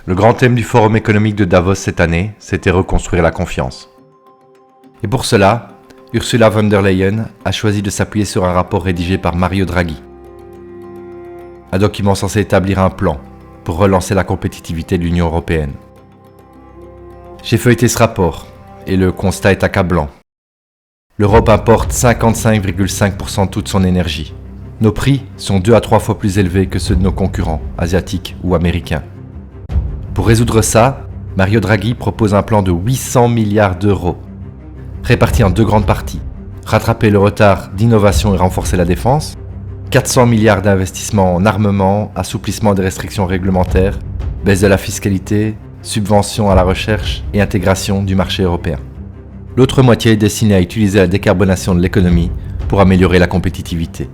Le grand thème du Forum économique de Davos cette année, c'était reconstruire la confiance. Et pour cela, Ursula von der Leyen a choisi de s'appuyer sur un rapport rédigé par Mario Draghi. Un document censé établir un plan pour relancer la compétitivité de l'Union européenne. J'ai feuilleté ce rapport et le constat est accablant. L'Europe importe 55,5% de toute son énergie. Nos prix sont 2 à 3 fois plus élevés que ceux de nos concurrents, asiatiques ou américains. Pour résoudre ça, Mario Draghi propose un plan de 800 milliards d'euros, répartis en 2 grandes parties. Rattraper le retard d'innovation et renforcer la défense, 400 milliards d'investissements en armement, assouplissement des restrictions réglementaires, baisse de la fiscalité, subventions à la recherche et intégration du marché européen. L'autre moitié est destinée à utiliser la décarbonation de l'économie pour améliorer la compétitivité.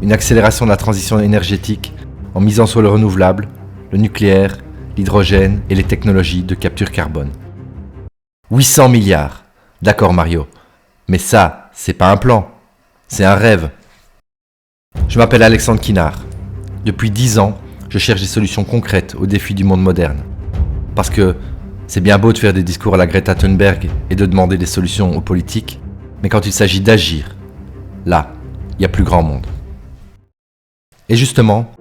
Une accélération de la transition énergétique en misant sur le renouvelable, le nucléaire, l'hydrogène et les technologies de capture carbone. 800 milliards, d'accord Mario, mais ça, c'est pas un plan, c'est un rêve. Je m'appelle Alexandre Kinard. Depuis 10 ans, je cherche des solutions concrètes aux défis du monde moderne. Parce que c'est bien beau de faire des discours à la Greta Thunberg et de demander des solutions aux politiques, mais quand il s'agit d'agir, là, il y a plus grand monde. Et justement,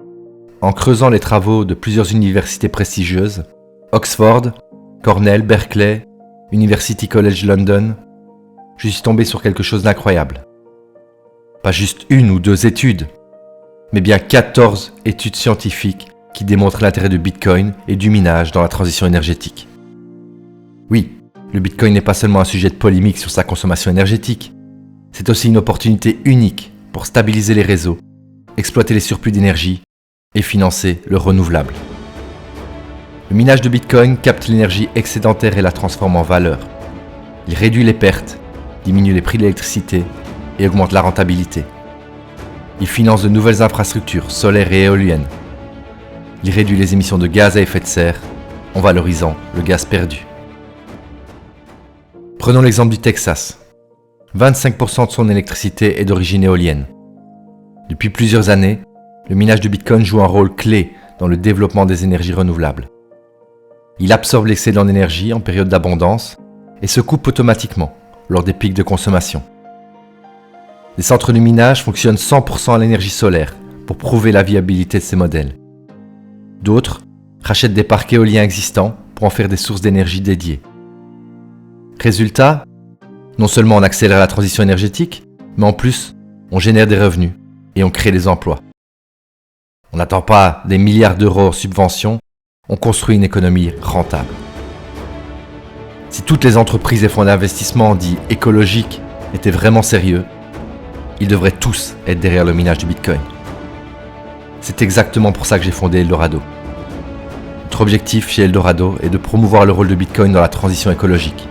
en creusant les travaux de plusieurs universités prestigieuses, Oxford, Cornell, Berkeley, University College London, je suis tombé sur quelque chose d'incroyable. Pas juste 1 ou 2 études, mais bien 14 études scientifiques qui démontrent l'intérêt de Bitcoin et du minage dans la transition énergétique. Oui, le Bitcoin n'est pas seulement un sujet de polémique sur sa consommation énergétique, c'est aussi une opportunité unique pour stabiliser les réseaux, exploiter les surplus d'énergie et financer le renouvelable. Le minage de Bitcoin capte l'énergie excédentaire et la transforme en valeur. Il réduit les pertes, diminue les prix de l'électricité et augmente la rentabilité. Il finance de nouvelles infrastructures solaires et éoliennes. Il réduit les émissions de gaz à effet de serre en valorisant le gaz perdu. Prenons l'exemple du Texas. 25% de son électricité est d'origine éolienne. Depuis plusieurs années, le minage de Bitcoin joue un rôle clé dans le développement des énergies renouvelables. Il absorbe l'excédent d'énergie en période d'abondance et se coupe automatiquement lors des pics de consommation. Les centres de minage fonctionnent 100% à l'énergie solaire pour prouver la viabilité de ces modèles. D'autres rachètent des parcs éoliens existants pour en faire des sources d'énergie dédiées. Résultat, non seulement on accélère la transition énergétique, mais en plus, on génère des revenus et on crée des emplois. On n'attend pas des milliards d'euros en subventions, on construit une économie rentable. Si toutes les entreprises et fonds d'investissement dits écologiques étaient vraiment sérieux, ils devraient tous être derrière le minage du Bitcoin. C'est exactement pour ça que j'ai fondé Eldorado. Notre objectif chez Eldorado est de promouvoir le rôle de Bitcoin dans la transition écologique,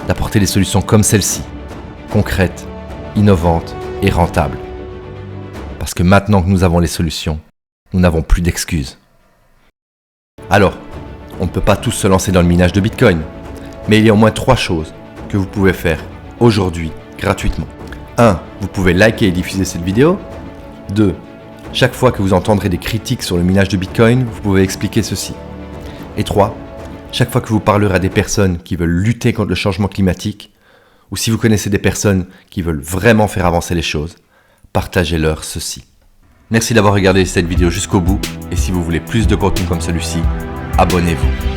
d'apporter des solutions comme celle-ci, concrètes, innovantes et rentables. Parce que maintenant que nous avons les solutions, nous n'avons plus d'excuses. Alors, on ne peut pas tous se lancer dans le minage de Bitcoin, mais il y a au moins 3 choses que vous pouvez faire aujourd'hui gratuitement. 1. Vous pouvez liker et diffuser cette vidéo. 2. Chaque fois que vous entendrez des critiques sur le minage de Bitcoin, vous pouvez expliquer ceci. Et 3. Chaque fois que vous parlerez à des personnes qui veulent lutter contre le changement climatique, ou si vous connaissez des personnes qui veulent vraiment faire avancer les choses, partagez-leur ceci. Merci d'avoir regardé cette vidéo jusqu'au bout, et si vous voulez plus de contenu comme celui-ci, abonnez-vous.